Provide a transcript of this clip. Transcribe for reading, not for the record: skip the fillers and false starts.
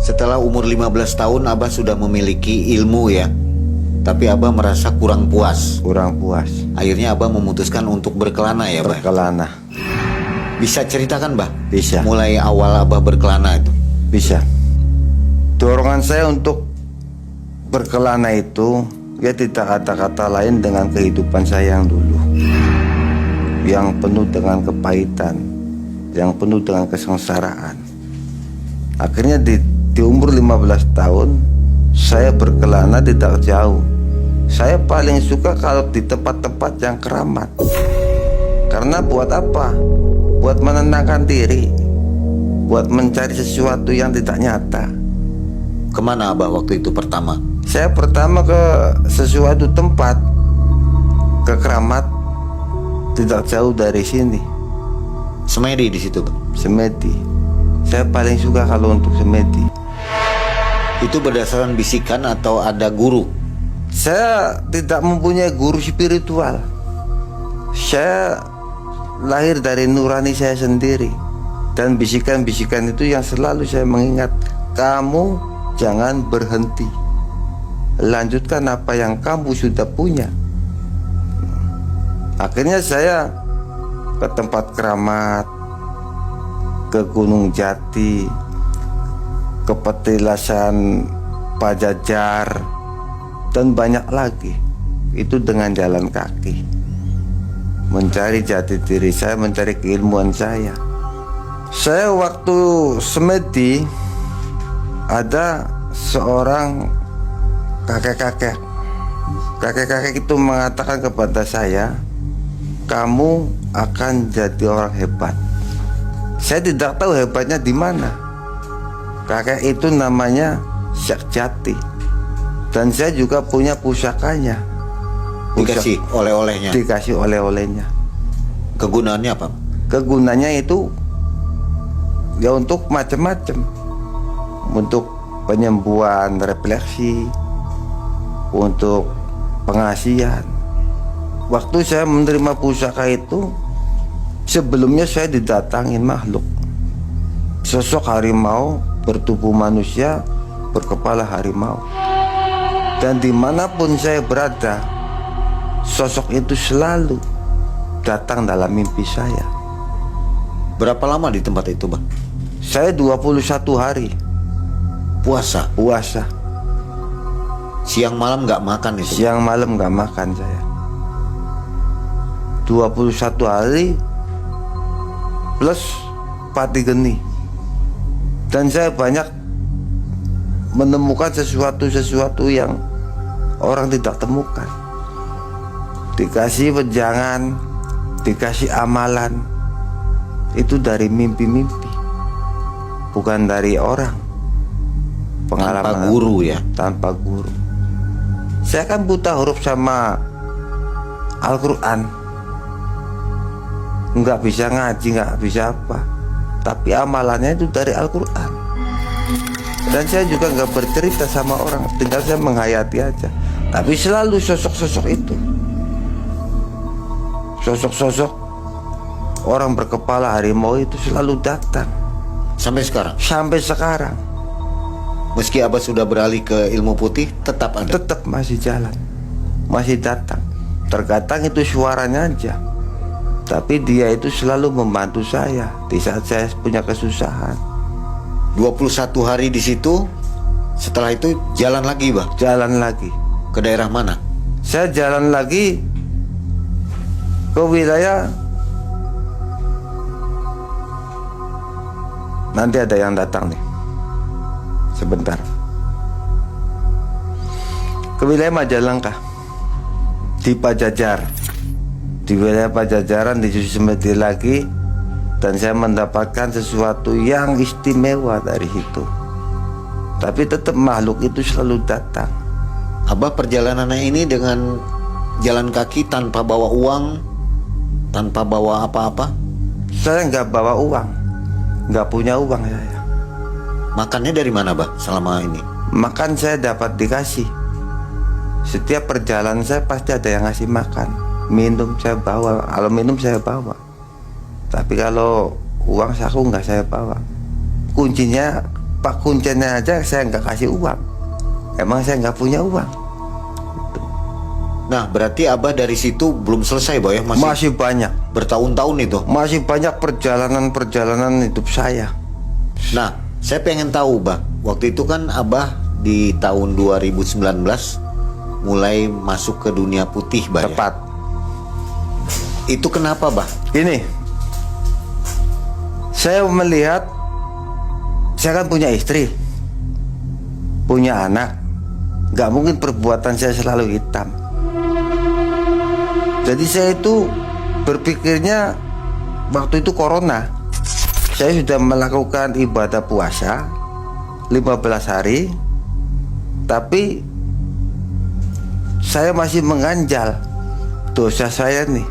Setelah umur 15 tahun Abah sudah memiliki ilmu ya. Tapi Abah merasa kurang puas. Kurang puas. Akhirnya Abah memutuskan untuk berkelana ya, Bah? Berkelana. Bisa ceritakan, Bah? Bisa. Mulai awal Abah berkelana itu. Bisa. Dorongan saya untuk berkelana itu, ya tidak kata-kata lain dengan kehidupan saya yang dulu, yang penuh dengan kepahitan, yang penuh dengan kesengsaraan. Akhirnya di umur 15 tahun saya berkelana tidak jauh. Saya paling suka kalau di tempat-tempat yang keramat. Karena buat apa? Buat menenangkan diri, buat mencari sesuatu yang tidak nyata. Kemana Abah waktu itu pertama? Saya pertama ke sesuatu tempat, ke keramat, tidak jauh dari sini. Semedi di situ, Bah? Semedi. Saya paling suka kalau untuk semedi. Itu berdasarkan bisikan atau ada guru? Saya tidak mempunyai guru spiritual. Saya lahir dari nurani saya sendiri. Dan bisikan-bisikan itu yang selalu saya mengingat, kamu jangan berhenti, lanjutkan apa yang kamu sudah punya. Akhirnya saya ke tempat keramat, ke Gunung Jati, ke petilasan Pajajar, dan banyak lagi. Itu dengan jalan kaki, mencari jati diri saya, mencari keilmuan saya. Saya waktu semedi ada seorang kakek-kakek. Kakek-kakek itu mengatakan kepada saya, kamu akan jadi orang hebat. Saya tidak tahu hebatnya di mana. Kakek itu namanya Syekh Jati. Dan saya juga punya pusakanya. Dikasih oleh-olehnya? Dikasih oleh-olehnya. Kegunaannya apa? Kegunaannya itu ya untuk macam-macam. Untuk penyembuhan refleksi, untuk pengasihan. Waktu saya menerima pusaka itu, sebelumnya saya didatangin makhluk. Sosok harimau bertubuh manusia, berkepala harimau. Dan dimanapun saya berada, sosok itu selalu datang dalam mimpi saya. Berapa lama di tempat itu, Bang? Saya 21 hari Puasa? puasa. Siang malam nggak makan itu? Siang malam gak makan saya. 21 hari plus pati geni. Dan saya banyak menemukan sesuatu yang orang tidak temukan. Dikasih wejangan, dikasih amalan. Itu dari mimpi-mimpi, bukan dari orang. Pengalaman Tanpa guru ya? Tanpa guru. Saya kan buta huruf sama Al-Quran, nggak bisa ngaji, nggak bisa apa. Tapi amalannya itu dari Al-Quran. Dan saya juga nggak bercerita sama orang, tinggal saya menghayati aja. Tapi selalu sosok-sosok itu, sosok-sosok orang berkepala harimau itu selalu datang. Sampai sekarang? Sampai sekarang. Meski Abah sudah beralih ke ilmu putih, tetap ada? Tetap masih jalan, masih datang. Terkadang itu suaranya aja, tapi dia itu selalu membantu saya di saat saya punya kesusahan. 21 hari di situ. Setelah itu jalan lagi, Bah? Jalan lagi. Ke daerah mana? Saya jalan lagi ke wilayah. Nanti ada yang datang nih, sebentar. Ke wilayah Majalengka, di Pajajar. Di wilayah Pajajaran, di Semedi lagi. Dan saya mendapatkan sesuatu yang istimewa dari situ. Tapi tetap makhluk itu selalu datang. Abah perjalanannya ini dengan jalan kaki tanpa bawa uang, tanpa bawa apa-apa? Saya nggak bawa uang, nggak punya uang saya. Makannya dari mana, Bah, selama ini? Makan saya dapat dikasih. Setiap perjalanan saya pasti ada yang ngasih makan. Minum saya bawa, kalau minum saya bawa. Tapi kalau uang saku nggak saya bawa. Kuncinya Pak Kuncennya aja saya nggak kasih uang. Emang saya nggak punya uang. Nah, berarti Abah dari situ belum selesai, Bah, ya? Masih banyak. Bertahun-tahun itu. Masih banyak perjalanan hidup saya. Nah, saya pengen tahu, Bah. Waktu itu kan Abah di tahun 2019 mulai masuk ke dunia putih, Bah, ya? Tepat. Itu kenapa, Bah? Ini, saya melihat, saya kan punya istri, punya anak. Gak mungkin perbuatan saya selalu hitam. Jadi saya itu berpikirnya, waktu itu corona, saya sudah melakukan ibadah puasa 15 hari, tapi saya masih mengganjal dosa saya nih.